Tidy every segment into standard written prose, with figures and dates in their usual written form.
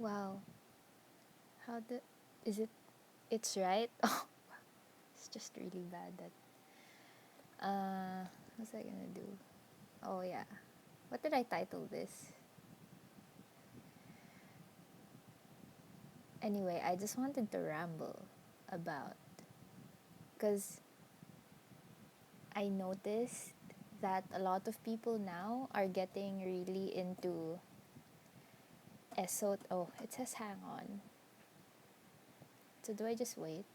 Wow. How the is it? It's right. Oh, it's just really bad that. What's I gonna do? Oh yeah. What did I title this? Anyway, I just wanted to ramble about because I noticed that a lot of people now are getting really into Oh, it says hang on. So do I just wait?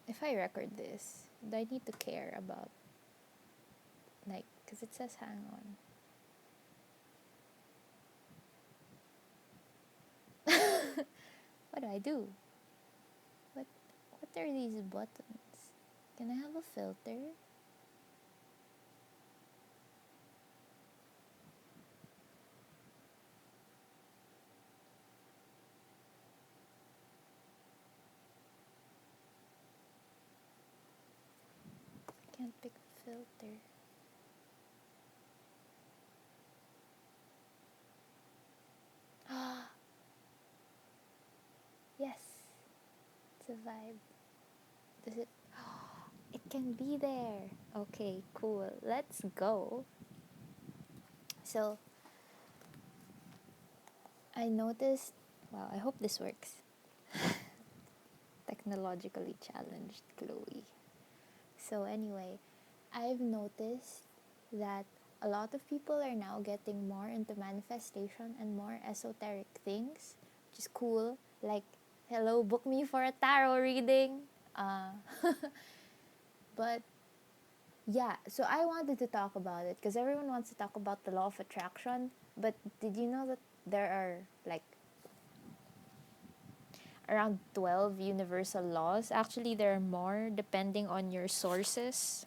If I record this, do I need to care about like because it says hang on? What do I do? What what are these buttons? Can I have a filter? I can't pick a filter. Yes, it's a vibe. Does it? It can be there. Okay, cool. Let's go. So I noticed. Wow, I hope this works. Technologically challenged Chloe. So anyway, I've noticed that a lot of people are now getting more into manifestation and more esoteric things, which is cool. Like, hello, book me for a tarot reading. Uh, but yeah, so I wanted to talk about it because everyone wants to talk about the law of attraction. But did you know that there are like around 12 universal laws? Actually, there are more depending on your sources.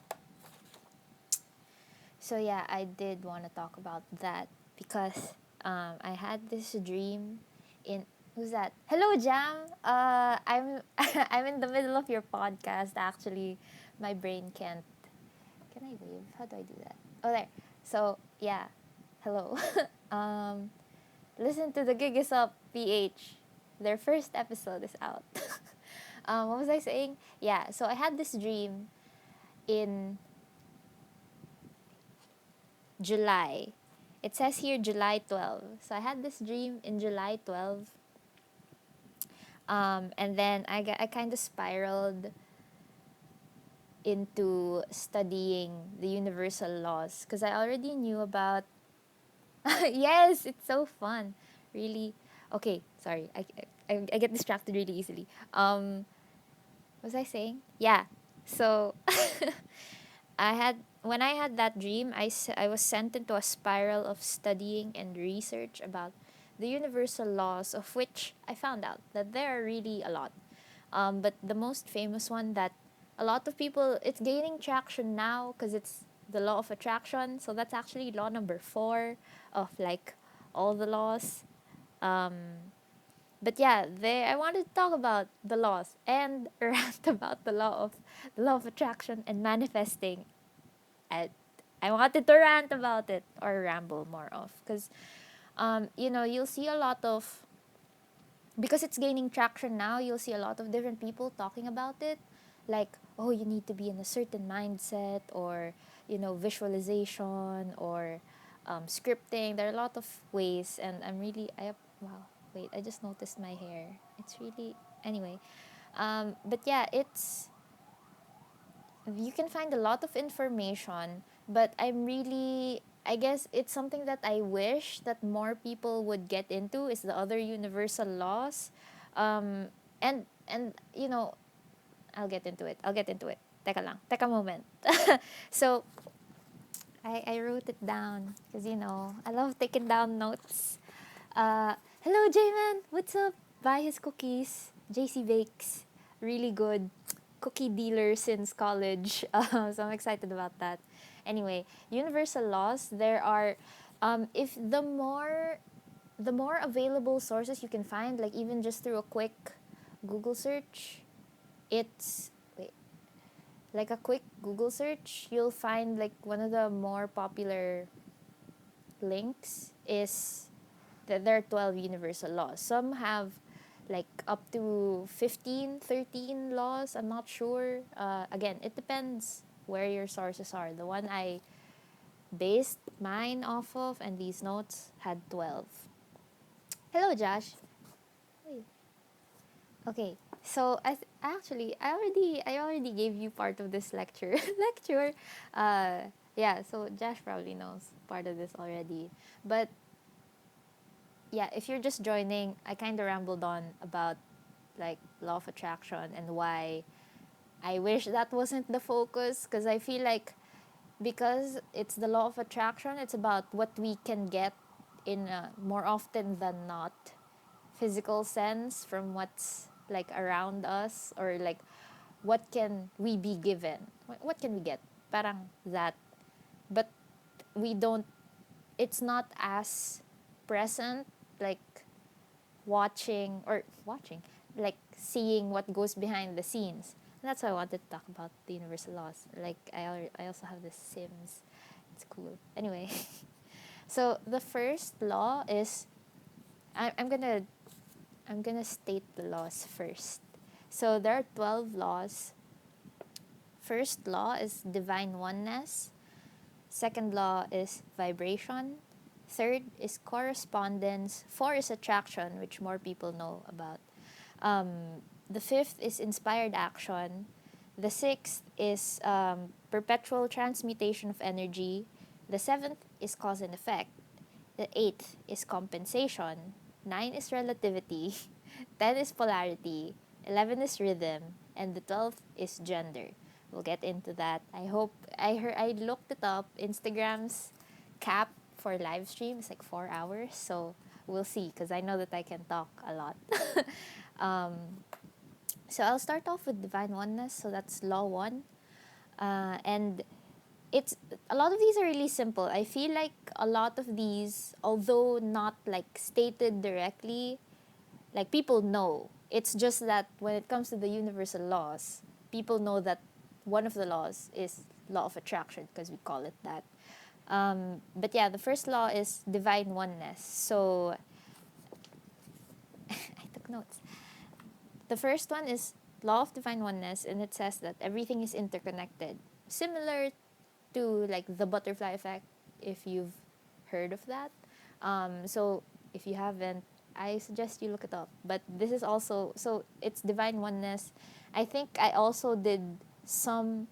So yeah, I did want to talk about that because I had this dream in who's that? Hello, Jam. I'm I'm in the middle of your podcast. Actually, my brain can't. Can I wave? How do I do that? Oh, there. So yeah, hello. um, Listen to the Gig is Up PH. Their first episode is out. What was I saying? Yeah. So I had this dream in July. It says here July 12. So I had this dream in July 12. And then I kind of spiraled into studying the universal laws because I already knew about. Yes, it's so fun. Really. Okay, sorry. I get distracted really easily. What was I saying? Yeah. So I had when I had that dream, I was sent into a spiral of studying and research about the universal laws, of which I found out that there are really a lot. But the most famous one that a lot of people it's gaining traction now because it's the law of attraction. So that's actually law number 4 of like all the laws. But yeah, I wanted to talk about the laws and rant about the law of attraction and manifesting. I, I wanted to rant about it or ramble more of because you'll see a lot of because it's gaining traction now. You'll see a lot of different people talking about it, like oh you need to be in a certain mindset or visualization or scripting. There are a lot of ways, and wow. Wait, I just noticed my hair. It's really anyway. But yeah, it's you can find a lot of information, but I guess it's something that I wish that more people would get into is the other universal laws. And I'll get into it. I'll get into it. Teka lang. Teka moment. So, I wrote it down because I love taking down notes. Hello, Jayman. What's up? Buy his cookies. JC Bakes. Really good cookie dealer since college. So I'm excited about that. Anyway, universal laws. There are, if the more available sources you can find, like even just through a quick Google search, it's wait, like a quick Google search, you'll find like one of the more popular links is that there are 12 universal laws. Some have like up to 15, 13 laws. I'm not sure. Again, it depends where your sources are. The one I based mine off of and these notes had 12. Hello, Josh. Hey. Okay. So I already gave you part of this lecture. lecture. Yeah, so Josh probably knows part of this already. But yeah, if you're just joining, I kind of rambled on about like law of attraction and why I wish that wasn't the focus, because I feel like because it's the law of attraction, it's about what we can get in a more often than not physical sense from what's like around us, or like what can we be given, what can we get, parang that. But we don't, it's not as present, like watching, like seeing what goes behind the scenes. And that's why I wanted to talk about the universal laws. Like I also have the Sims. It's cool. Anyway, so the first law is I'm gonna state the laws first. So there are 12 laws. First law is divine oneness. Second law is vibration. Third is correspondence. Four is attraction, which more people know about. The fifth is inspired action. The sixth is perpetual transmutation of energy. The seventh is cause and effect. The eighth is compensation. Nine is relativity. 10 is polarity. 11 is rhythm. And the 12th is gender. We'll get into that. I looked it up. Instagram's cap for live stream is like 4 hours. So we'll see, because I know that I can talk a lot. um, so I'll start off with divine oneness. So that's law one. And it's a lot of these are really simple. I feel like a lot of these, although not like stated directly, like people know. It's just that when it comes to the universal laws, people know that one of the laws is law of attraction, because we call it that. But yeah, the first law is divine oneness. So I took notes. The first one is law of divine oneness, and it says that everything is interconnected. Similar to like the butterfly effect, if you've heard of that. So if you haven't, I suggest you look it up. But this is also, so it's divine oneness. I think I also did some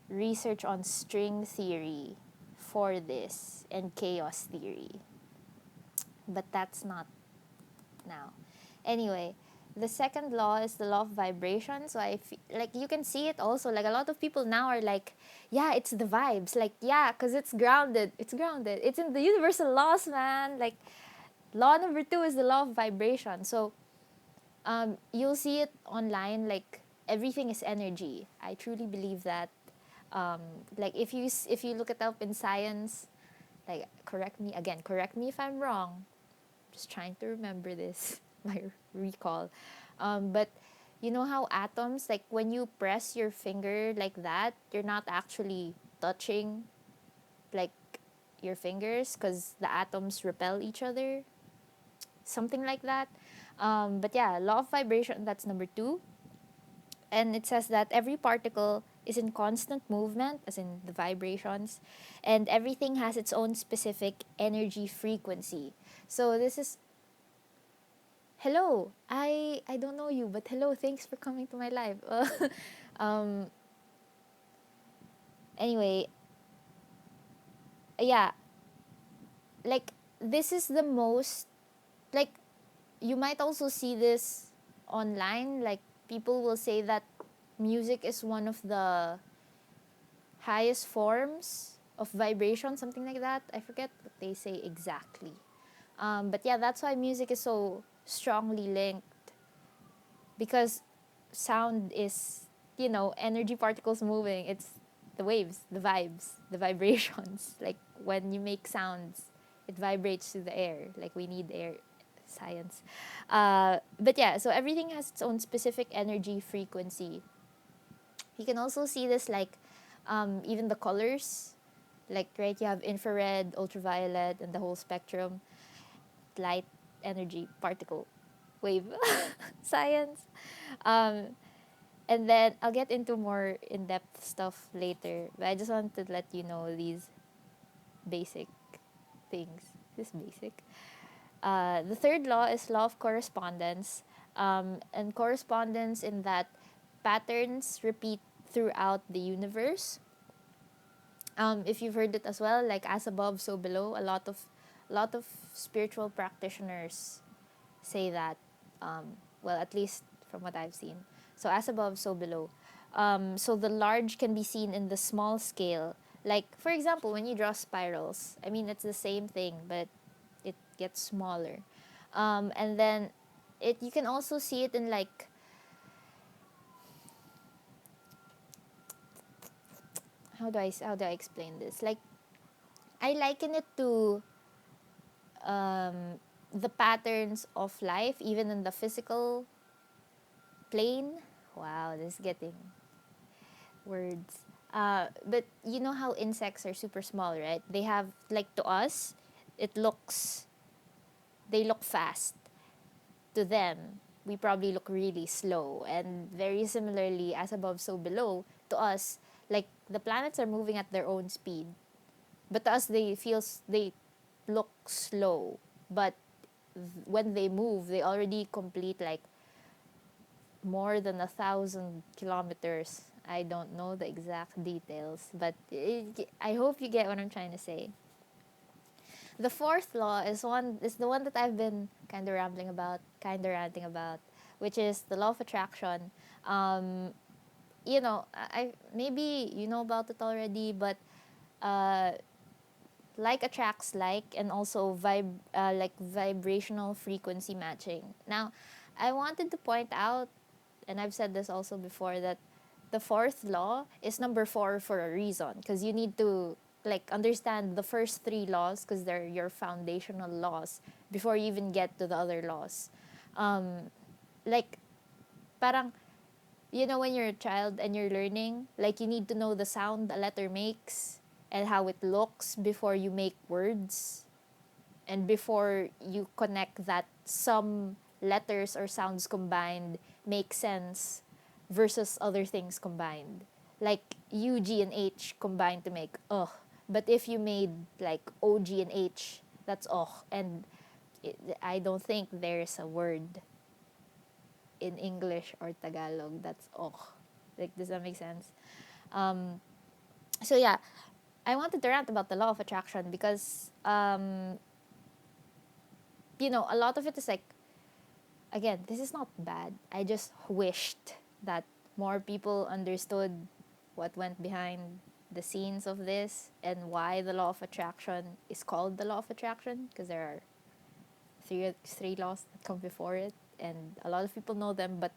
research on string theory for this and chaos theory, but that's not now. Anyway, the second law is the law of vibration. So like you can see it also, like a lot of people now are like, yeah, it's the vibes, like yeah, because it's grounded, it's in the universal laws, man. Like law number 2 is the law of vibration. So you'll see it online, like everything is energy. I truly believe that. Like if you look it up in science, like correct me if I'm wrong, just trying to remember this, my recall. But you know how atoms, like when you press your finger like that, you're not actually touching like your fingers, because the atoms repel each other, something like that. But yeah, law of vibration, that's number 2. And it says that every particle is in constant movement, as in the vibrations, and everything has its own specific energy frequency. So this is, hello, I don't know you, but hello, thanks for coming to my live. Um, anyway, yeah, like this is the most, like you might also see this online, like people will say that music is one of the highest forms of vibration, something like that. I forget what they say exactly. But yeah, that's why music is so strongly linked, because sound is, energy particles moving. It's the waves, the vibes, the vibrations. Like when you make sounds, it vibrates through the air. Like we need air, science. But yeah, so everything has its own specific energy frequency. You can also see this like even the colors. Like, right, you have infrared, ultraviolet, and the whole spectrum, light, energy, particle, wave, science. Um, and then I'll get into more in-depth stuff later. But I just want to let you know these basic things. This basic. The third law is law of correspondence. And correspondence in that patterns repeat throughout the universe. If you've heard it as well, like as above, so below, a lot of spiritual practitioners say that. Well, at least from what I've seen. So as above, so below. So the large can be seen in the small scale. Like, for example, when you draw spirals, I mean, it's the same thing, but it gets smaller. And then you can also see it in, like, how do I explain this? Like, I liken it to the patterns of life, even in the physical plane. Wow, this is getting words. But you know how insects are super small, right? They have, like, to us, it looks, they look fast. To them, we probably look really slow. And very similarly, as above, so below, to us, like, the planets are moving at their own speed. But to us, they look slow. But when they move, they already complete, like, more than 1,000 kilometers. I don't know the exact details, but I hope you get what I'm trying to say. The fourth law is the one that I've been kind of rambling about, kind of ranting about, which is the law of attraction. Um, I maybe you know about it already, but uh, like attracts like, and also like vibrational frequency matching. Now, I wanted to point out, and I've said this also before, that the fourth law is number 4 for a reason, because you need to, like, understand the first 3 laws, because they're your foundational laws before you even get to the other laws. Like, parang, when you're a child and you're learning, like, you need to know the sound a letter makes and how it looks before you make words, and before you connect that some letters or sounds combined make sense versus other things combined. Like, U, G, and H combined to make ugh. But if you made, like, O, G, and H, that's ugh. And I don't think there's a word in English or Tagalog that's ugh. Like, does that make sense? Um, so yeah, I wanted to rant about the law of attraction because a lot of it is like, again, this is not bad. I just wished that more people understood what went behind the scenes of this and why the law of attraction is called the law of attraction, because there are three laws that come before it, and a lot of people know them, but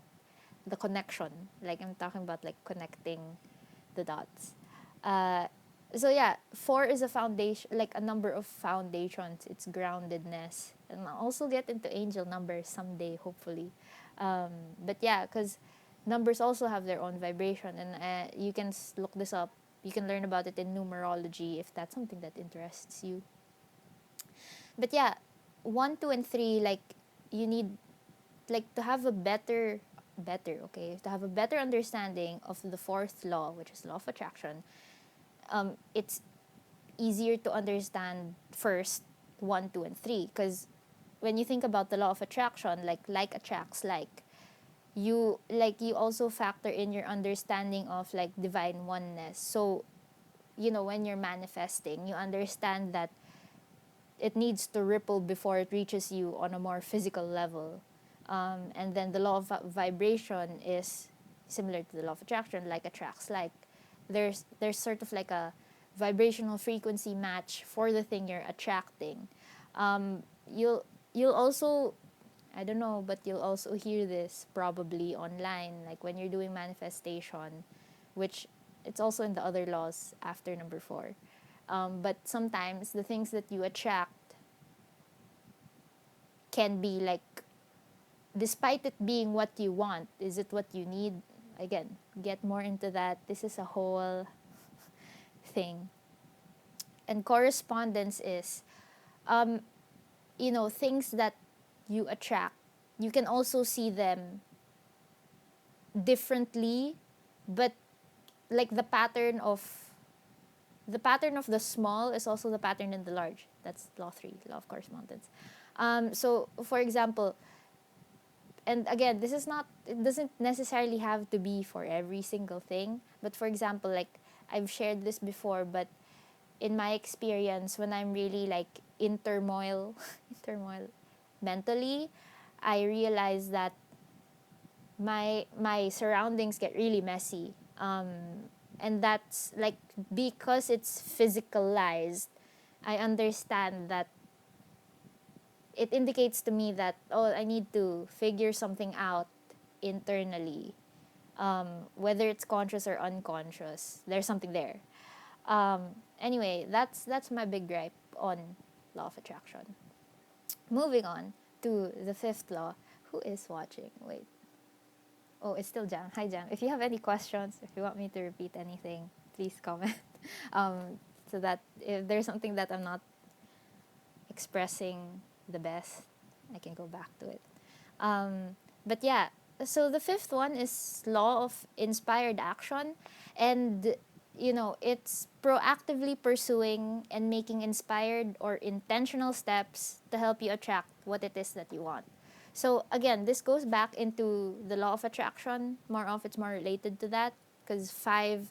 the connection, like, I'm talking about, like, connecting the dots. Uh, so yeah, 4 is a foundation, like a number of foundations. It's groundedness, and I'll also get into angel numbers someday, hopefully. But yeah, because numbers also have their own vibration, and you can look this up. You can learn about it in numerology if that's something that interests you. But yeah, 1, 2, and 3, like, you need, like, to have a to have a better understanding of the fourth law, which is law of attraction. It's easier to understand first 1, 2, and 3, because when you think about the law of attraction, like attracts you also factor in your understanding of, like, divine oneness. So when you're manifesting, you understand that it needs to ripple before it reaches you on a more physical level. And then the law of vibration is similar to the law of attraction, like attracts like. There's sort of like a vibrational frequency match for the thing you're attracting. You'll also, I don't know, but you'll also hear this probably online, like when you're doing manifestation, which it's also in the other laws after number 4. But sometimes the things that you attract can be like, despite it being what you want, is it what you need? Again, get more into that. This is a whole thing. And correspondence is, um, things that you attract. You can also see them differently, but like the pattern of the small is also the pattern in the large. That's law 3, law of correspondence. So for example, and again, it doesn't necessarily have to be for every single thing, but for example, like I've shared this before, but in my experience, when I'm really like in turmoil, in turmoil mentally, I realize that my surroundings get really messy. And that's like, because it's physicalized, I understand that it indicates to me that, oh, I need to figure something out internally, whether it's conscious or unconscious. There's something there. Anyway, that's my big gripe on law of attraction. Moving on to the fifth law. Who is watching? Wait. Oh, it's still Jam. Hi, Jam. If you have any questions, if you want me to repeat anything, please comment. um, so that if there's something that I'm not expressing the best, I can go back to it. But yeah, so the fifth one is law of inspired action, and it's proactively pursuing and making inspired or intentional steps to help you attract what it is that you want. So again, this goes back into the law of attraction. It's more related to that, because five.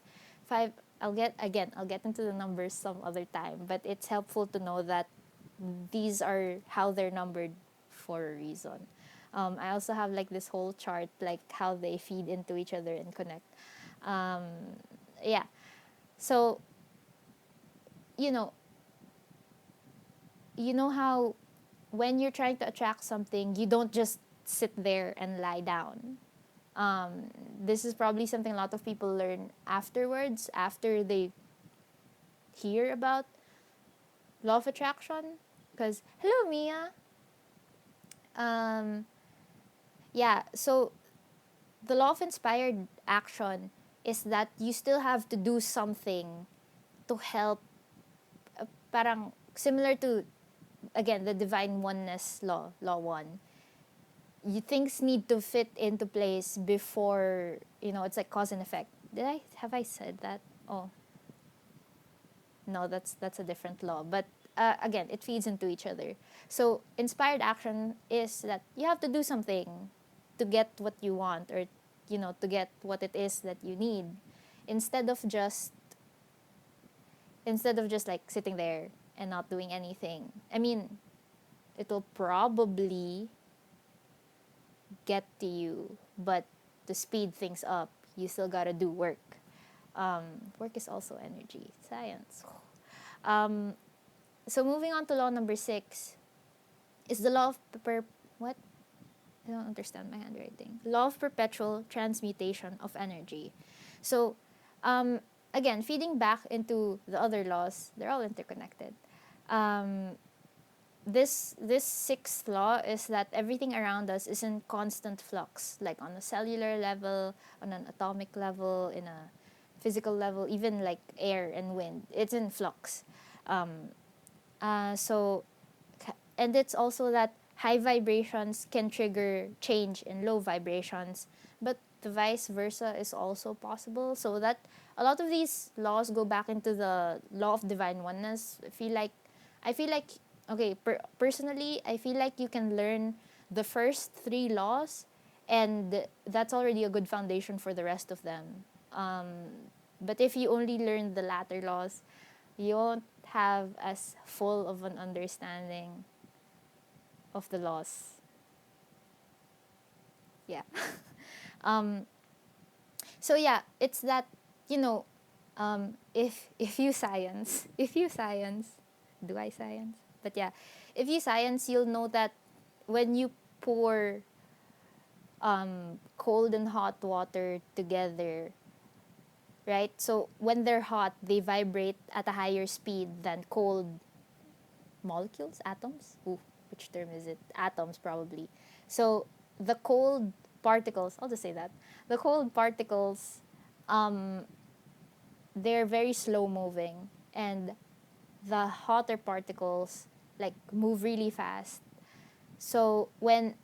I'll get into the numbers some other time, but it's helpful to know that these are how they're numbered for a reason. I also have like this whole chart, like how they feed into each other and connect. Um, yeah. So you know, how when you're trying to attract something, you don't just sit there and lie down. This is probably something a lot of people learn afterwards, after they hear about law of attraction. Because hello, Mia. Um, yeah. So the law of inspired action is that you still have to do something to help, parang similar to, again, the divine oneness law 1. Things need to fit into place before, it's like cause and effect. Have I said that? Oh, no, that's a different law, but again, it feeds into each other. So inspired action is that you have to do something to get what you want, or to get what it is that you need, instead of just like sitting there and not doing anything. I mean, it'll probably get to you, but to speed things up, you still gotta do work. Work is also energy, science. Um, so moving on to law number 6 is the law of what? I don't understand my handwriting. Law of perpetual transmutation of energy. So, again, feeding back into the other laws, they're all interconnected. Um, this sixth law is that everything around us is in constant flux, like on a cellular level, on an atomic level, in a physical level, even like air and wind. It's in flux. Um, so, and it's also that high vibrations can trigger change in low vibrations, but the vice versa is also possible. So that a lot of these laws go back into the law of divine oneness. I feel like okay, personally, I feel like you can learn the first 3 laws, and that's already a good foundation for the rest of them. But if you only learn the latter laws, you won't have as full of an understanding of the laws. Yeah. um, so yeah, it's that, if you science, do I science? But yeah, if you science, you'll know that when you pour cold and hot water together, right? So when they're hot, they vibrate at a higher speed than cold molecules, atoms. Ooh, which term is it? Atoms, probably. So the cold particles, I'll just say that. The cold particles, they're very slow moving, and the hotter particles like move really fast. So when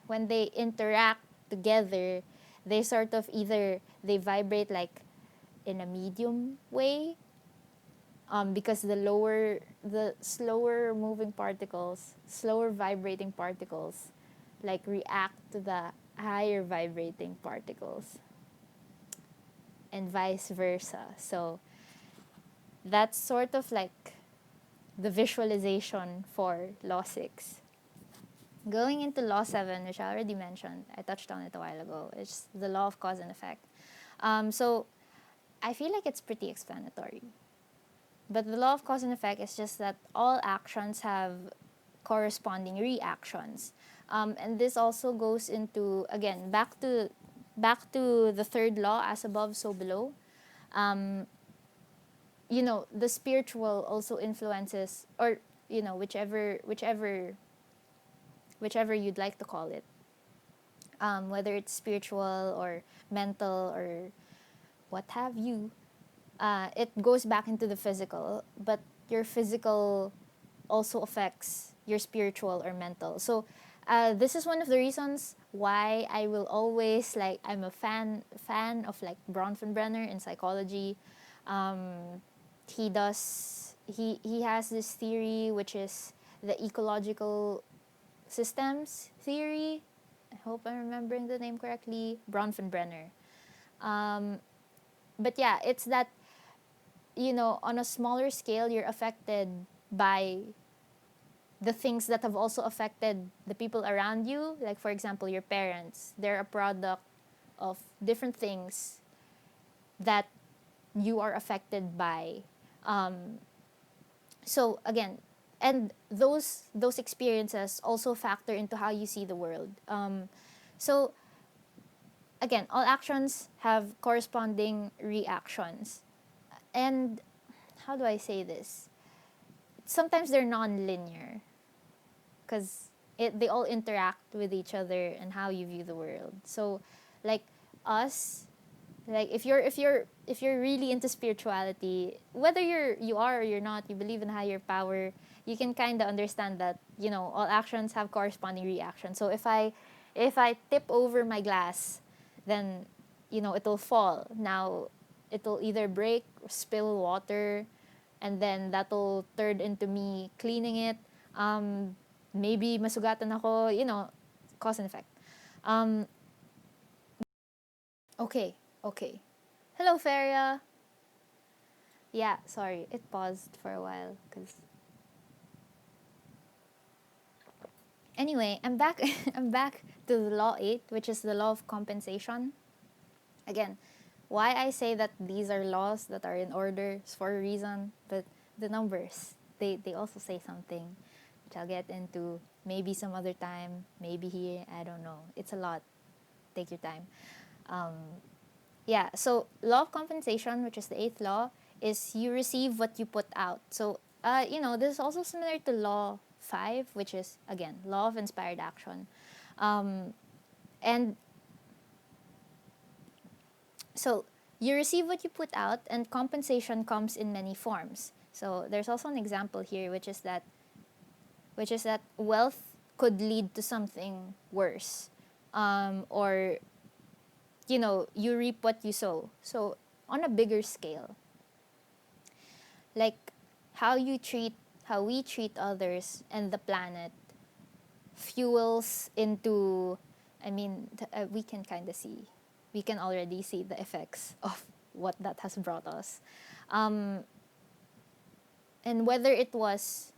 they interact together, they sort of either they vibrate like in a medium way, because the slower moving particles, slower vibrating particles, like react to the higher vibrating particles, and vice versa. So that's sort of like the visualization for Law 6. Going into Law 7, which I already mentioned, I touched on it a while ago, it's the law of cause and effect. So I feel like it's pretty explanatory. But the law of cause and effect is just that all actions have corresponding reactions. And this also goes into, again, back to the third law, as above, so below. Um, the spiritual also influences, or whichever you'd like to call it, whether it's spiritual or mental or what have you. It goes back into the physical, but your physical also affects your spiritual or mental. So this is one of the reasons why I will always, like, I'm a fan of like Bronfenbrenner in psychology. He has this theory, which is the ecological systems theory. I hope I'm remembering the name correctly. Bronfenbrenner. Um, but yeah, it's that, on a smaller scale, you're affected by the things that have also affected the people around you. Like, for example, your parents. They're a product of different things that you are affected by. Um, so again, and those experiences also factor into how you see the world. So again, all actions have corresponding reactions. And how do I say this? Sometimes they're non-linear because they all interact with each other and how you view the world. So, like us, like if you're really into spirituality, whether you are or you're not, you believe in higher power, you can kind of understand that all actions have corresponding reactions. So if I tip over my glass, then it'll fall. Now it'll either break or spill water, and then that'll turn into me cleaning it. Maybe masugatan ako, cause and effect. Um, okay, okay. Hello, Feria. Yeah, sorry, it paused for a while because. Anyway, I'm back. I'm back to the law 8, which is the law of compensation. Again, why I say that these are laws that are in order is for a reason, but the numbers, they also say something, which I'll get into maybe some other time, maybe here, I don't know. It's a lot. Take your time. Um, yeah, so law of compensation, which is the eighth law, is you receive what you put out. So, this is also similar to law 5, which is, again, law of inspired action. And so you receive what you put out, and compensation comes in many forms. So there's also an example here, which is that wealth could lead to something worse, or you reap what you sow. So on a bigger scale, like how we treat others and the planet fuels into, I mean, we can already see the effects of what that has brought us. Um, and whether it was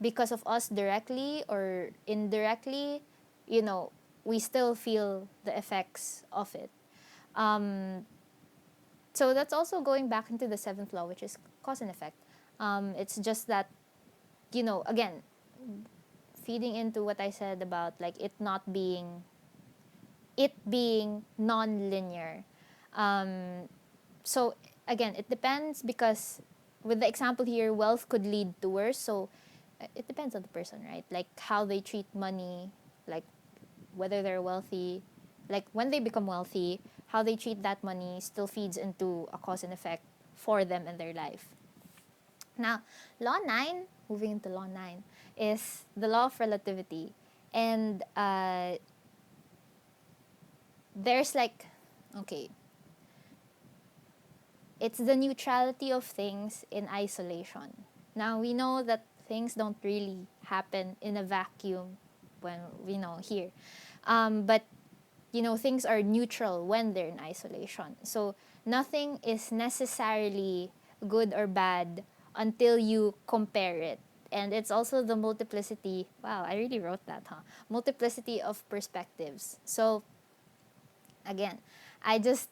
because of us directly or indirectly, we still feel the effects of it. Um, so that's also going back into the seventh law, which is cause and effect. It's just that, again, feeding into what I said about like it being non-linear. So again, it depends because with the example here, wealth could lead to worse. So it depends on the person, right? Like how they treat money, like whether they're wealthy, like when they become wealthy, how they treat that money still feeds into a cause and effect for them in their life. Now, law 9, moving into law 9, is the law of relativity. And there's like, okay, it's the neutrality of things in isolation. Now, we know that things don't really happen in a vacuum when we know here. But, things are neutral when they're in isolation. So, nothing is necessarily good or bad until you compare it. And it's also the multiplicity. Wow, I really wrote that, huh? Multiplicity of perspectives. So, again, I just,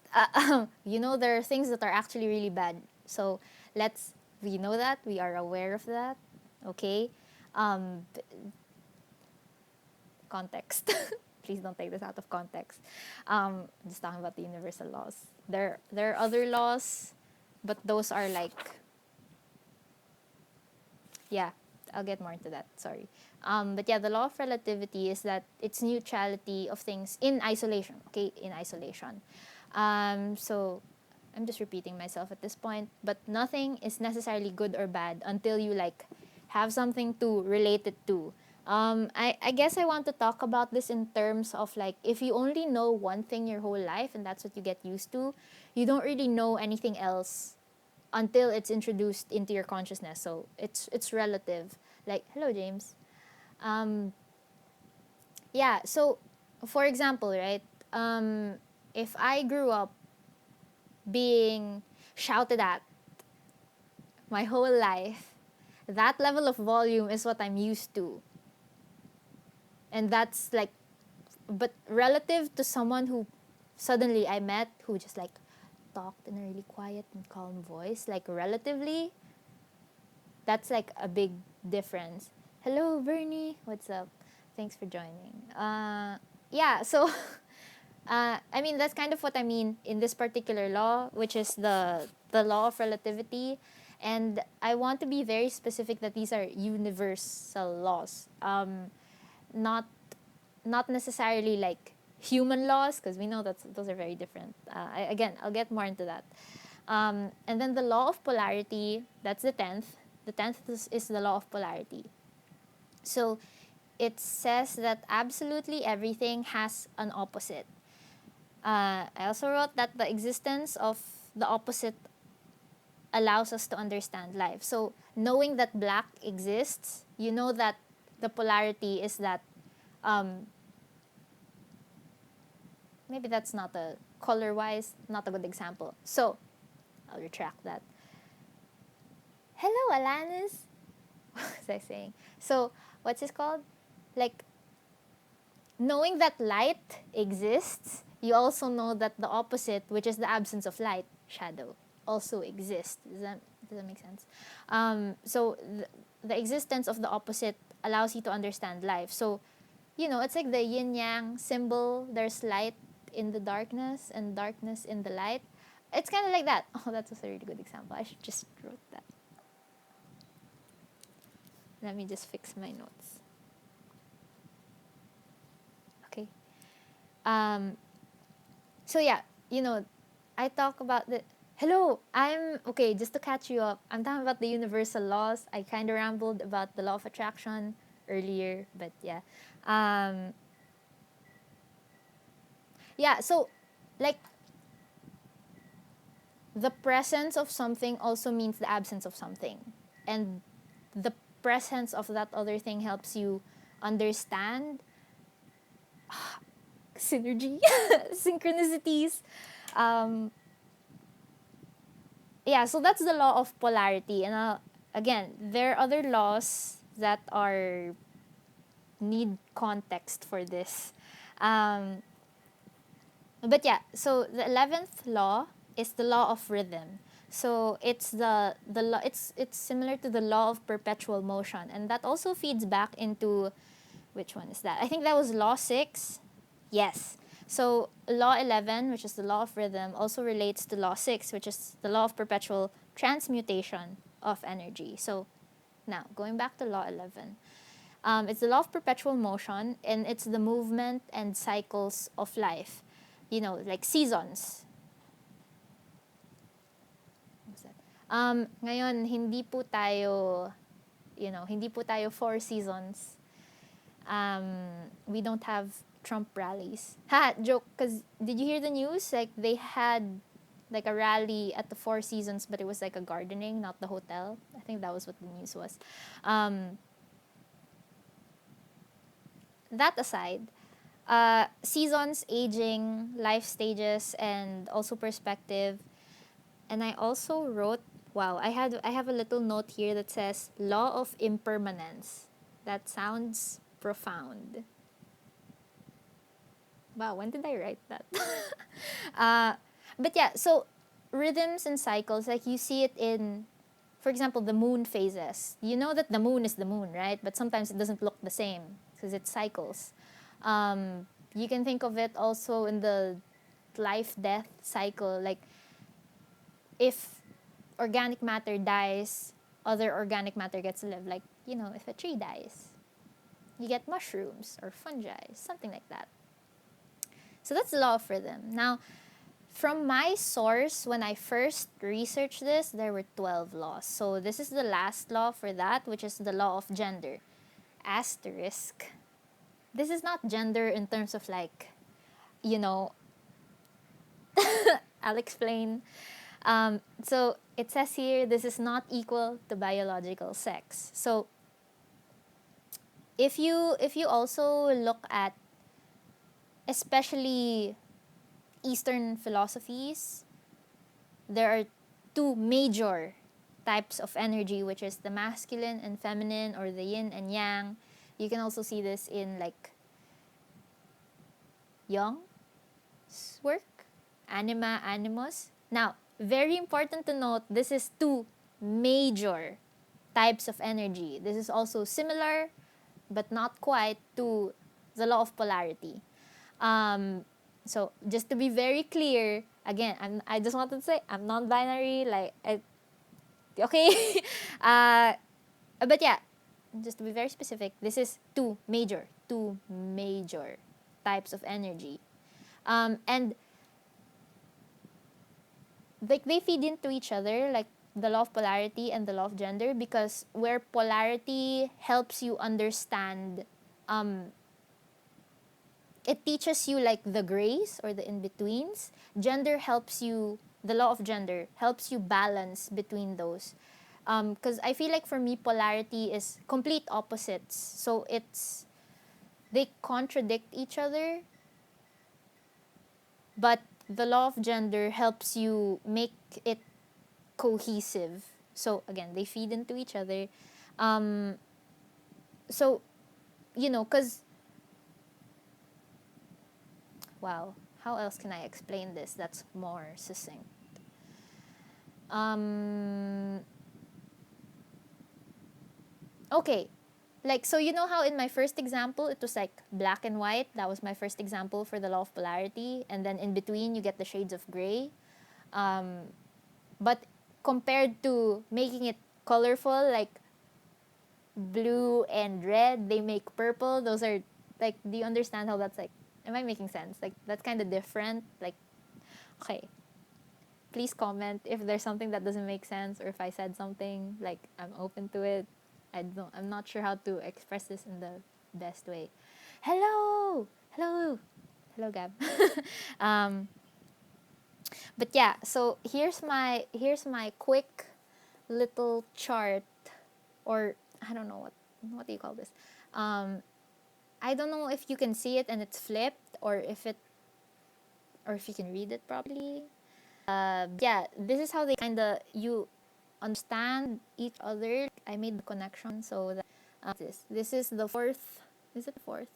there are things that are actually really bad. So we know that, we are aware of that, okay? Um, Context. Please don't take this out of context. Just talking about the universal laws. There are other laws, but those are like, yeah, I'll get more into that. Sorry. But yeah, the law of relativity is that it's neutrality of things in isolation. Okay, in isolation. So I'm just repeating myself at this point, but nothing is necessarily good or bad until you like have something to relate it to. I guess I want to talk about this in terms of like if you only know one thing your whole life and that's what you get used to, you don't really know anything else until it's introduced into your consciousness. So it's relative. Like, hello James. Um, yeah. So, for example, right? If I grew up being shouted at my whole life, that level of volume is what I'm used to, and that's like, but relative to someone who suddenly I met who just like talked in a really quiet and calm voice, like relatively that's like a big difference. Hello, Bernie. What's up? Thanks for joining. Yeah, so I mean that's kind of what I mean in this particular law, which is the law of relativity, and I want to be very specific that these are universal laws, not not necessarily like human laws because we know that those are very different. Again, I'll get more into that. And then the law of polarity, that's the 10th. The 10th is the law of polarity. So it says that absolutely everything has an opposite. I also wrote that the existence of the opposite allows us to understand life. So knowing that black exists, you know that the polarity is that maybe that's not a color wise, not a good example. So I'll retract that. Hello, Alanis. What was I saying? So, what's this called? Like, knowing that light exists, you also know that the opposite, which is the absence of light, shadow, also exists. Does that make sense? So, the existence of the opposite allows you to understand life. So, it's like the yin yang symbol. There's light in the darkness and darkness in the light. It's kind of like that. Oh, that's a really good example. I should just wrote that. Let me just fix my notes. Okay. So yeah, I talk about the hello. I'm okay. Just to catch you up, I'm talking about the universal laws. I kind of rambled about the law of attraction earlier, but yeah, yeah. So, like, the presence of something also means the absence of something, and the presence of that other thing helps you understand synergy, synchronicities. Um, yeah, so that's the law of polarity. And again, there are other laws that are need context for this. Um, but yeah, so the 11th law is the law of rhythm. So it's the law. It's similar to the law of perpetual motion, and that also feeds back into which one is that? I think that was law 6. Yes. So law 11, which is the law of rhythm, also relates to law 6, which is the law of perpetual transmutation of energy. So now, going back to law 11, it's the law of perpetual motion, and it's the movement and cycles of life. Like seasons. What's that? Ngayon, hindi po tayo four seasons. We don't have Trump rallies. Ha, joke, because did you hear the news? Like, they had like a rally at the Four Seasons, but it was like a gardening, not the hotel. I think that was what the news was. That aside, seasons, aging, life stages, and also perspective. And I also wrote, wow, I have a little note here that says law of impermanence. That sounds profound. Wow, when did I write that? uh, but yeah, so rhythms and cycles, like you see it in, for example, the moon phases. You know that the moon is the moon, right? But sometimes it doesn't look the same because it cycles. You can think of it also in the life death cycle. Like, if organic matter dies, other organic matter gets to live. Like, if a tree dies, you get mushrooms or fungi, something like that. So that's the law of rhythm. Now, from my source, when I first researched this, there were 12 laws. So this is the last law for that, which is the law of gender. Asterisk. This is not gender in terms of like, you know, I'll explain. So it says here, this is not equal to biological sex. So if you also look at especially Eastern philosophies, there are two major types of energy, which is the masculine and feminine, or the yin and yang. You can also see this in like Jung's work, anima, animus. Now, very important to note, this is two major types of energy. This is also similar, but not quite, to the law of polarity. So just to be very clear, again, I just wanted to say I'm non-binary. Okay, but yeah, just to be very specific, this is two major types of energy, and like they feed into each other, like the law of polarity and the law of gender, because where polarity helps you understand, it teaches you like the grays or the in-betweens. The law of gender helps you balance between those. Because I feel like for me, polarity is complete opposites. So they contradict each other, but the law of gender helps you make it cohesive. So again, they feed into each other. So, because, wow, how else can I explain this that's more succinct? Okay, like, so how in my first example it was like black and white. That was my first example for the law of polarity, and then in between you get the shades of gray. But compared to making it colorful, like blue and red, they make purple. Those are like, do you understand how that's like? Am I making sense? Like, that's kind of different. Like, okay, please comment if there's something that doesn't make sense, or if I said something, like, I'm open to it. I'm not sure how to express this in the best way. Hello, Gab. um, but yeah, so here's my quick little chart, or I don't know what do you call this. I don't know if you can see it and it's flipped, or if you can read it properly. Yeah, this is how they you understand each other. I made the connection so that this is the fourth. Is it the fourth?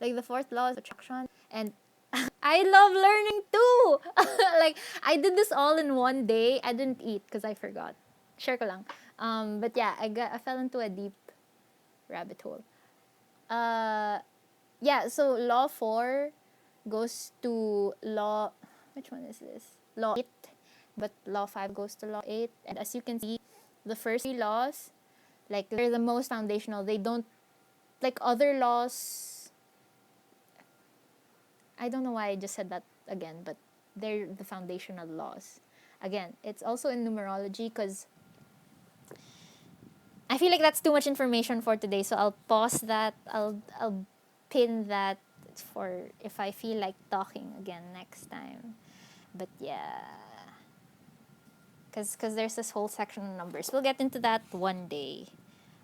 Like, the fourth law is attraction, and I love learning too. Like, I did this all in one day. I didn't eat because I forgot. Share ko lang. But yeah, I fell into a deep rabbit hole. Yeah, so law 4 goes to law, which one is this? Law 8, but law 5 goes to law 8. And as you can see, the first 3 laws, like, they're the most foundational. They don't, like other laws, I don't know why I just said that again, but they're the foundational laws. Again, it's also in numerology because I feel like that's too much information for today. So I'll pause that. I'll pin that for if I feel like talking again next time. But yeah, because there's this whole section on numbers. We'll get into that one day.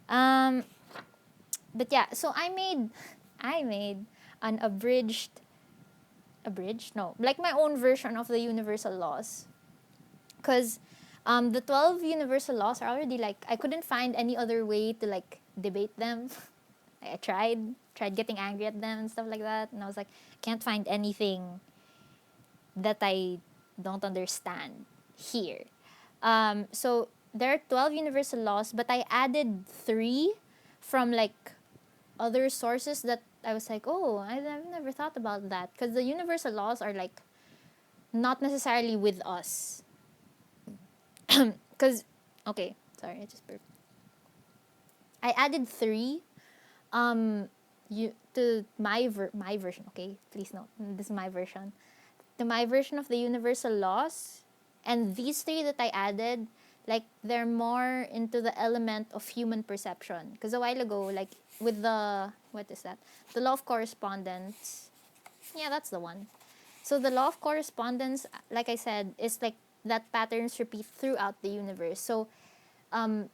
Um, but yeah, so I made an abridged no, like my own version of the universal laws, because the 12 universal laws are already like I couldn't find any other way to like debate them. I tried getting angry at them and stuff like that, and I was like, can't find anything that I don't understand here. So there are 12 universal laws, but I added three from like other sources that I was like, oh, I've never thought about that, because the universal laws are like not necessarily with us. Because, okay, sorry, I just burped. I added three to my version. Okay, please note, this is my version. To my version of the universal laws, and these three that I added, like they're more into the element of human perception. Because a while ago, like with the what is that? The law of correspondence. Yeah, that's the one. So the law of correspondence, like I said, is like that patterns repeat throughout the universe. So, um,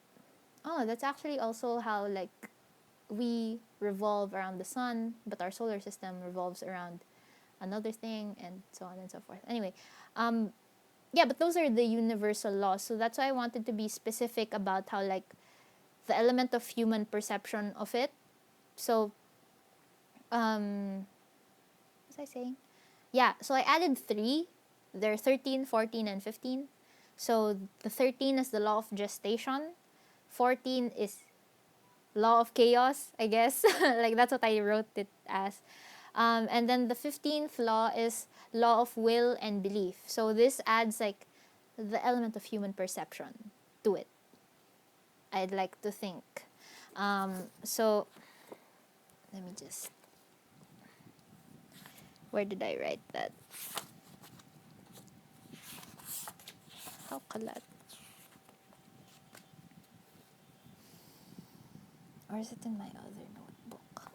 oh, that's actually also how like we revolve around the sun, but our solar system revolves around another thing, and so on and so forth. Anyway, um, yeah, but those are the universal laws. So that's why I wanted to be specific about how like the element of human perception of it. So, what was I saying? Yeah, so I added three. They're 13, 14, and 15. So the 13 is the law of gestation. 14 is law of chaos, I guess. Like that's what I wrote it as. And then the 15th law is law of will and belief. So this adds like the element of human perception to it, I'd like to think. So let me just, where did I write that? How kalat? Or is it in my other notebook?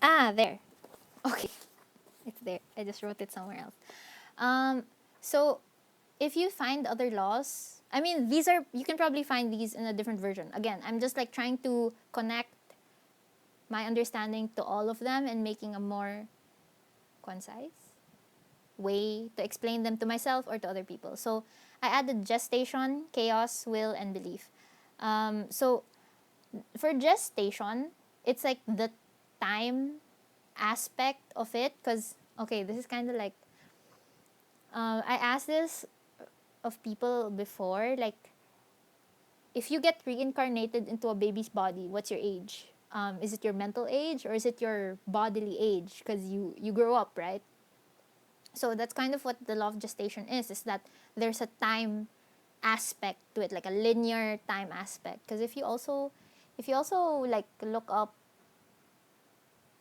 Ah, there. Okay, it's there. I just wrote it somewhere else. Um, so if you find other laws, I mean, these are, you can probably find these in a different version. Again, I'm just like trying to connect my understanding to all of them and making a more concise way to explain them to myself or to other people. So I added gestation, chaos, will, and belief. So for gestation, it's like the time aspect of it, because okay, this is kind of like I asked this of people before, like if you get reincarnated into a baby's body, what's your age? Is it your mental age or is it your bodily age? Because you grow up, right? So that's kind of what the law of gestation is that there's a time aspect to it, like a linear time aspect. Because if you also like look up,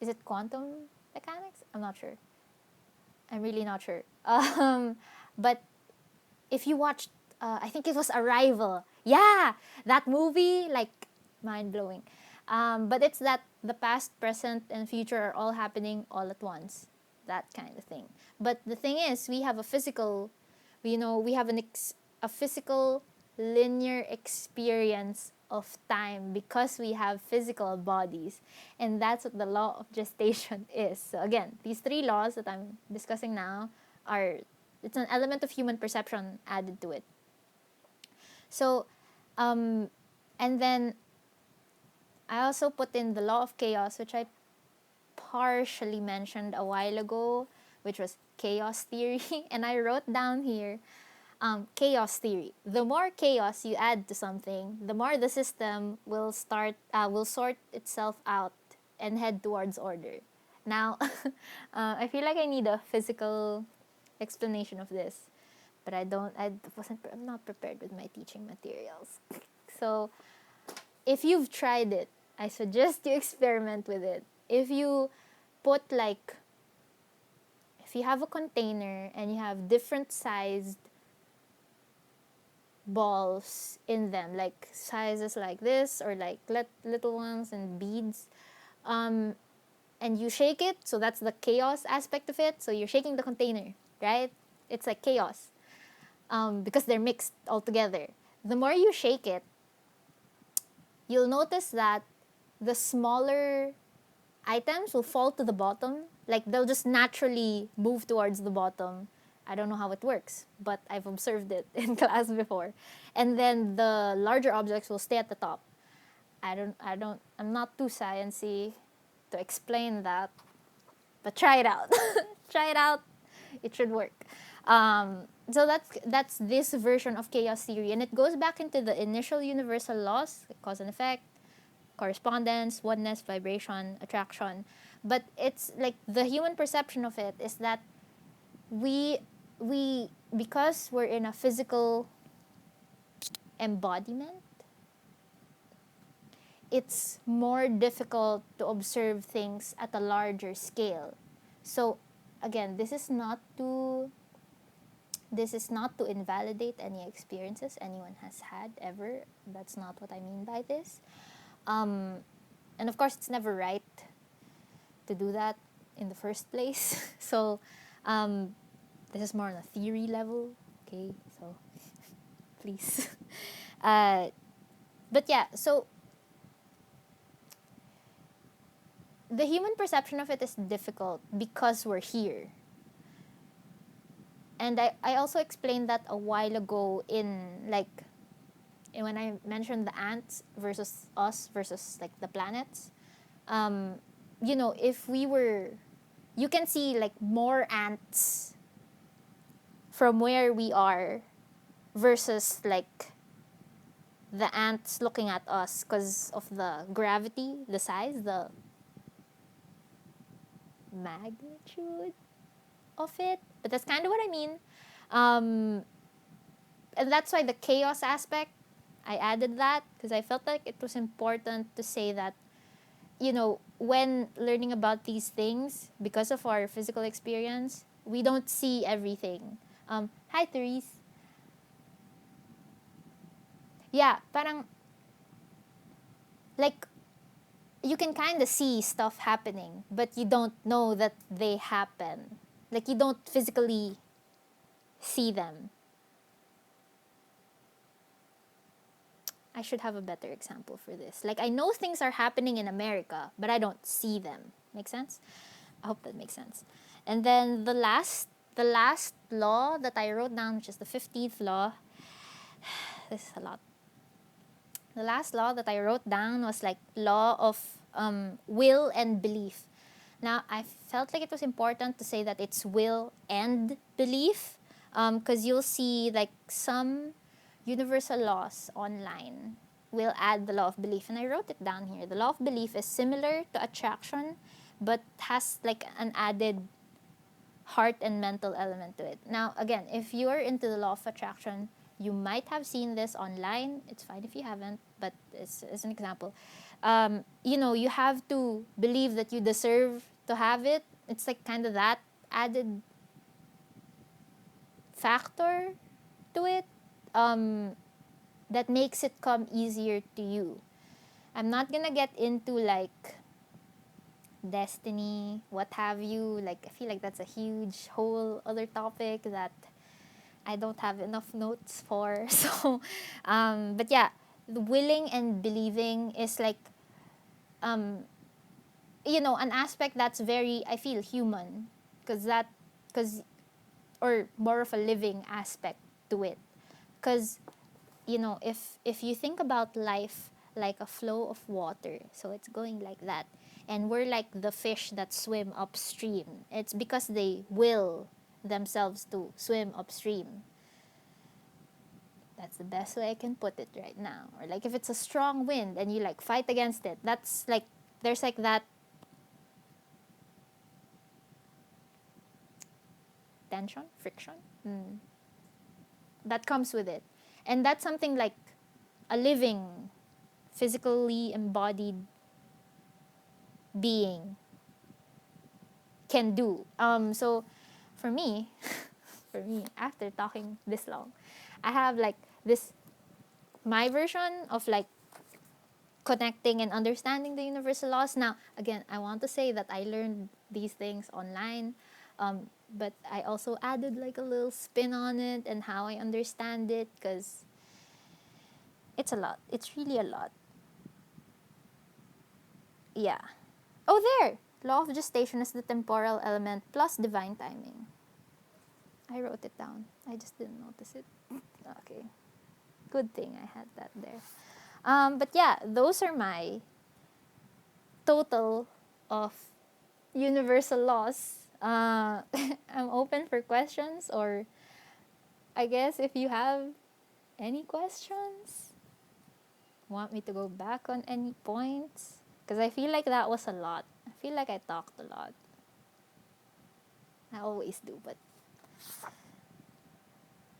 is it quantum mechanics? I'm not sure. I'm really not sure. But if you watched, I think it was Arrival. Yeah, that movie, like mind blowing. But it's that the past, present, and future are all happening all at once. That kind of thing. But the thing is, we have a physical, we have a physical linear experience of time because we have physical bodies. And that's what the law of gestation is. So again, these three laws that I'm discussing now are, it's an element of human perception added to it. So, and then I also put in the law of chaos, which I partially mentioned a while ago, which was chaos theory. And I wrote down here chaos theory. The more chaos you add to something, the more the system will sort itself out and head towards order. Now, I feel like I need a physical explanation of this, but I'm not prepared with my teaching materials. So, if you've tried it, I suggest you experiment with it. If you put like, if you have a container and you have different sized balls in them, like sizes like this, or like little ones and beads, and you shake it, so that's the chaos aspect of it. So you're shaking the container, right? It's like chaos, because they're mixed all together. The more you shake it, you'll notice that the smaller items will fall to the bottom. Like they'll just naturally move towards the bottom. I don't know how it works, but I've observed it in class before. And then the larger objects will stay at the top. I'm not too sciencey to explain that, but try it out. Try it out. It should work. So that's this version of chaos theory, and it goes back into the initial universal laws, like cause and effect, correspondence, oneness, vibration, attraction. But it's like the human perception of it is that we because we're in a physical embodiment, it's more difficult to observe things at a larger scale. So again, this is not to invalidate any experiences anyone has had ever. That's not what I mean by this. And of course, it's never right to do that in the first place. So this is more on a theory level, okay? So please. But yeah, so the human perception of it is difficult because we're here. And I also explained that a while ago when I mentioned the ants versus us versus like the planets. If we were, you can see like more ants from where we are versus like the ants looking at us because of the gravity, the size, the magnitude of it. But that's kind of what I mean. And that's why the chaos aspect, I added that because I felt like it was important to say that, when learning about these things, because of our physical experience, we don't see everything. Hi, Therese. Yeah, parang, like, you can kind of see stuff happening, but you don't know that they happen. Like, you don't physically see them. I should have a better example for this. Like, I know things are happening in America, but I don't see them. Make sense? I hope that makes sense. And then the last law that I wrote down, which is the 15th law. This is a lot. The last law that I wrote down was like law of will and belief. Now, I felt like it was important to say that it's will and belief, because you'll see like some universal laws online will add the law of belief, and I wrote it down here. The law of belief is similar to attraction, but has like an added heart and mental element to it. Now, again, if you're into the law of attraction, you might have seen this online. It's fine if you haven't, but it's an example. You have to believe that you deserve to have it. It's like kind of that added factor to it, that makes it come easier to you. I'm not gonna get into like destiny, what have you. Like, I feel like that's a huge whole other topic that I don't have enough notes for. So, but yeah, the willing and believing is like, an aspect that's very, I feel, human, or more of a living aspect to it. Because, if you think about life like a flow of water, so it's going like that, and we're like the fish that swim upstream, it's because they will themselves to swim upstream. That's the best way I can put it right now. Or like if it's a strong wind and you like fight against it, that's like, there's like that tension, friction, that comes with it. And that's something like a living, physically embodied being can do. So for me, after talking this long, I have like this my version of like connecting and understanding the universal laws. Now, again, I want to say that I learned these things online, but I also added like a little spin on it and how I understand it, because it's a lot. It's really a lot. Yeah. Oh, there! Law of gestation is the temporal element plus divine timing. I wrote it down. I just didn't notice it. Okay. Good thing I had that there. But yeah, those are my total of universal laws. I'm open for questions, or I guess if you have any questions, want me to go back on any points? Because I feel like that was a lot. I feel like I talked a lot. I always do, but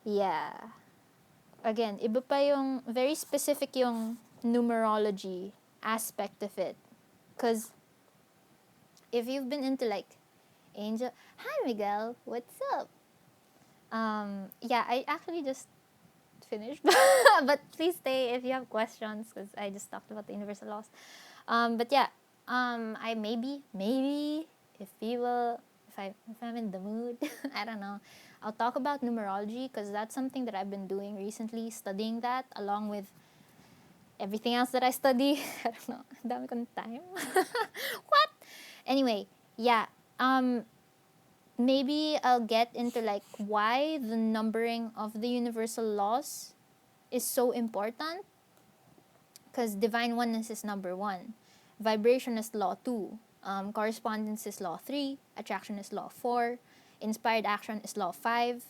yeah. Again, iba pa yung very specific yung numerology aspect of it. Because if you've been into like angel, hi Miguel, what's up? Yeah, I actually just finished, but please stay if you have questions, because I just talked about the universal laws. But yeah, I maybe if I'm in the mood, I don't know, I'll talk about numerology, because that's something that I've been doing recently, studying that along with everything else that I study. I don't know, dami kong time. What? Anyway, yeah. Maybe I'll get into like why the numbering of the universal laws is so important, because divine oneness is number 1, vibration is law 2, correspondence is law 3, attraction is law 4, inspired action is law 5,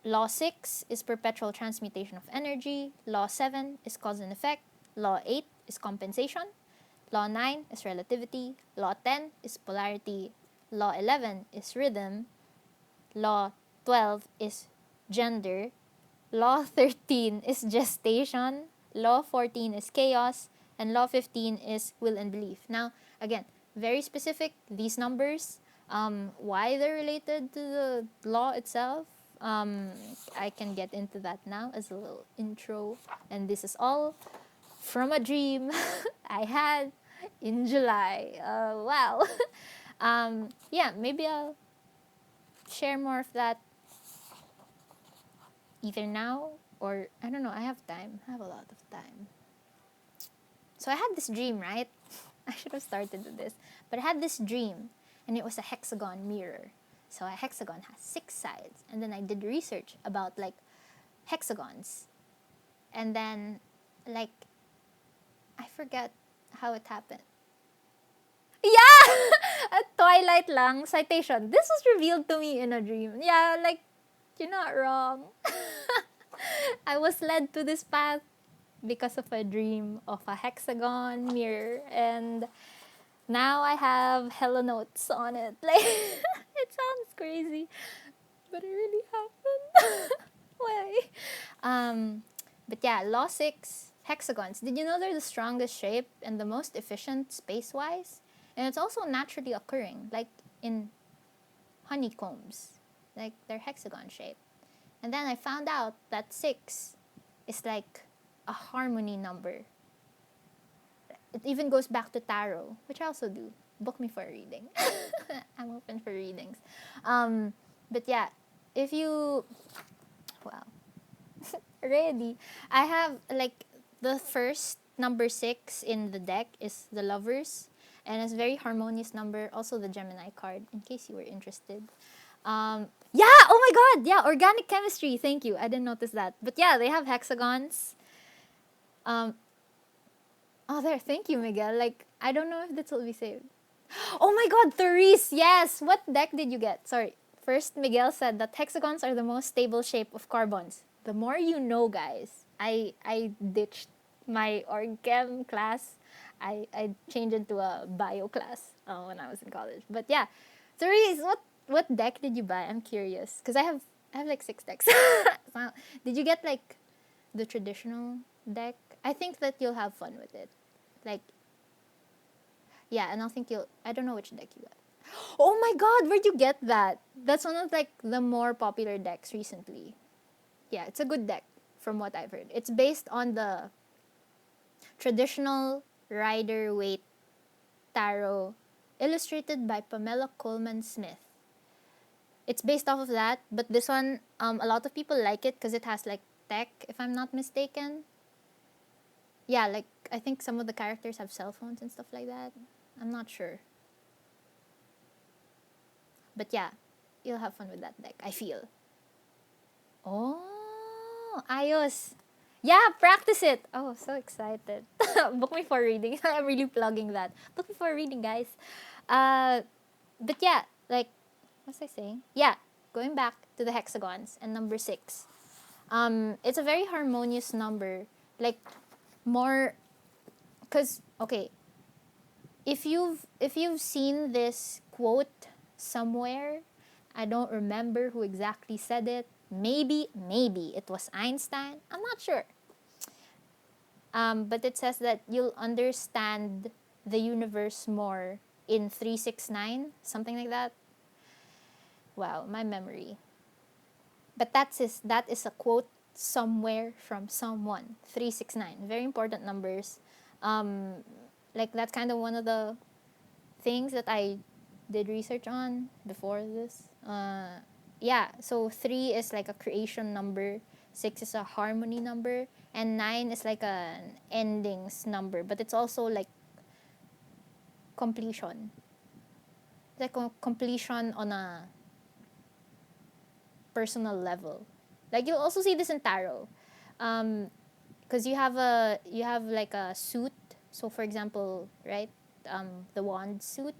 law 6 is perpetual transmutation of energy, law 7 is cause and effect, law 8 is compensation, law 9 is relativity, law 10 is polarity, law 11 is rhythm, law 12 is gender, law 13 is gestation, law 14 is chaos, and law 15 is will and belief. Now, again, very specific, these numbers, why they're related to the law itself, I can get into that now as a little intro. And this is all from a dream I had in July. Wow. Yeah, maybe I'll share more of that either now or I don't know. I have time. I have a lot of time. So I had this dream, right? I should have started with this. But I had this dream, and it was a hexagon mirror. So a hexagon has 6 sides. And then I did research about like hexagons. And then like I forget how it happened. Yeah! At twilight lang, citation. This was revealed to me in a dream. Yeah, like, you're not wrong. I was led to this path because of a dream of a hexagon mirror, and now I have hella notes on it. Like, it sounds crazy, but it really happened. Why? But yeah, law 6, hexagons. Did you know they're the strongest shape and the most efficient space-wise? And it's also naturally occurring, like in honeycombs. Like, they're hexagon shape. And then I found out that 6 is like a harmony number. It even goes back to tarot, which I also do. Book me for a reading. I'm open for readings. But yeah, if you... Wow. Ready. I have like the first number 6 in the deck is the Lovers, and it's a very harmonious number. Also the Gemini card, in case you were interested. Yeah, oh my god, yeah, organic chemistry. Thank you. I didn't notice that. But yeah, they have hexagons. Oh, there. Thank you, Miguel. Like, I don't know if this will be saved. Oh my god, Therese, yes. What deck did you get? Sorry. First, Miguel said that hexagons are the most stable shape of carbons. The more you know, guys. I ditched my org chem class. I changed into a bio class when I was in college. But yeah, Therese, what deck did you buy? I'm curious, because I have like 6 decks. So, did you get like the traditional deck? I think that you'll have fun with it. Like, yeah, and I don't know which deck you got. Oh my god, where'd you get that? That's one of like the more popular decks recently. Yeah, it's a good deck from what I've heard. It's based on the traditional Rider Waite tarot illustrated by Pamela Coleman Smith. It's based off of that, but this one, a lot of people like it because it has like tech, if I'm not mistaken. Yeah, like I think some of the characters have cell phones and stuff like that. I'm not sure. But yeah, you'll have fun with that deck, I feel. Oh, ayos. Yeah, practice it. Oh, so excited. Book me for reading. I'm really plugging that. Book me for reading, guys. Uh, but yeah, like, what was I saying? Yeah, going back to the hexagons and number 6. It's a very harmonious number. Like, more, cause okay, if you've seen this quote somewhere, I don't remember who exactly said it. Maybe it was Einstein. I'm not sure. But it says that you'll understand the universe more in 369, something like that. Wow, my memory. But that is a quote somewhere from someone. 369, very important numbers. Um, like that's kind of one of the things that I did research on before this. Yeah, so 3 is like a creation number, 6 is a harmony number, and 9 is like an endings number, but it's also like completion. It's like a completion on a personal level. Like you'll also see this in tarot. Because you have like a suit. So for example, right, the wand suit,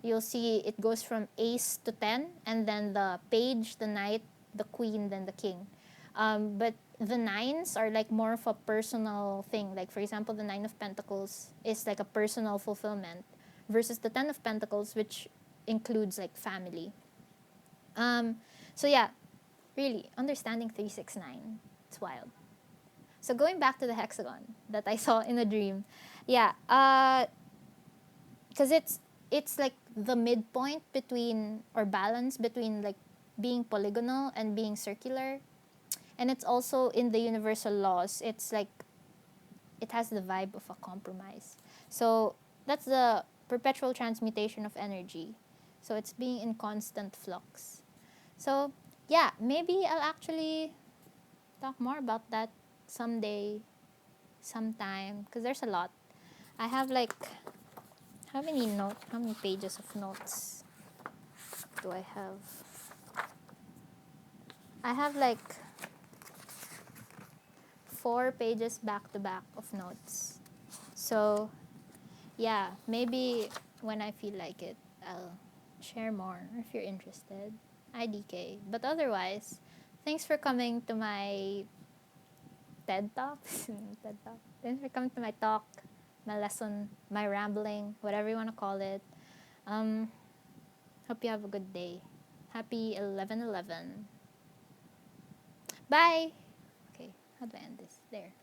you'll see it goes from ace to 10, and then the page, the knight, the queen, then the king. But the nines are like more of a personal thing. Like for example, the nine of pentacles is like a personal fulfillment versus the 10 of pentacles, which includes like family. um, so yeah, really understanding 369, it's wild. So going back to the hexagon that I saw in a dream, yeah, because it's like the midpoint between, or balance between, like being polygonal and being circular, and it's also in the universal laws. It's like it has the vibe of a compromise. So that's the perpetual transmutation of energy. So it's being in constant flux. So yeah, maybe I'll actually talk more about that someday, sometime, because there's a lot. I have like, how many pages of notes do I have? I have like 4 pages back to back of notes. So yeah, maybe when I feel like it, I'll share more if you're interested. IDK. But otherwise, thanks for coming to my TED Talk. TED Talk. Thanks for coming to my talk, my lesson, my rambling, whatever you want to call it. Um, Hope you have a good day. Happy 11/11. Bye! Okay, how do I end this? There.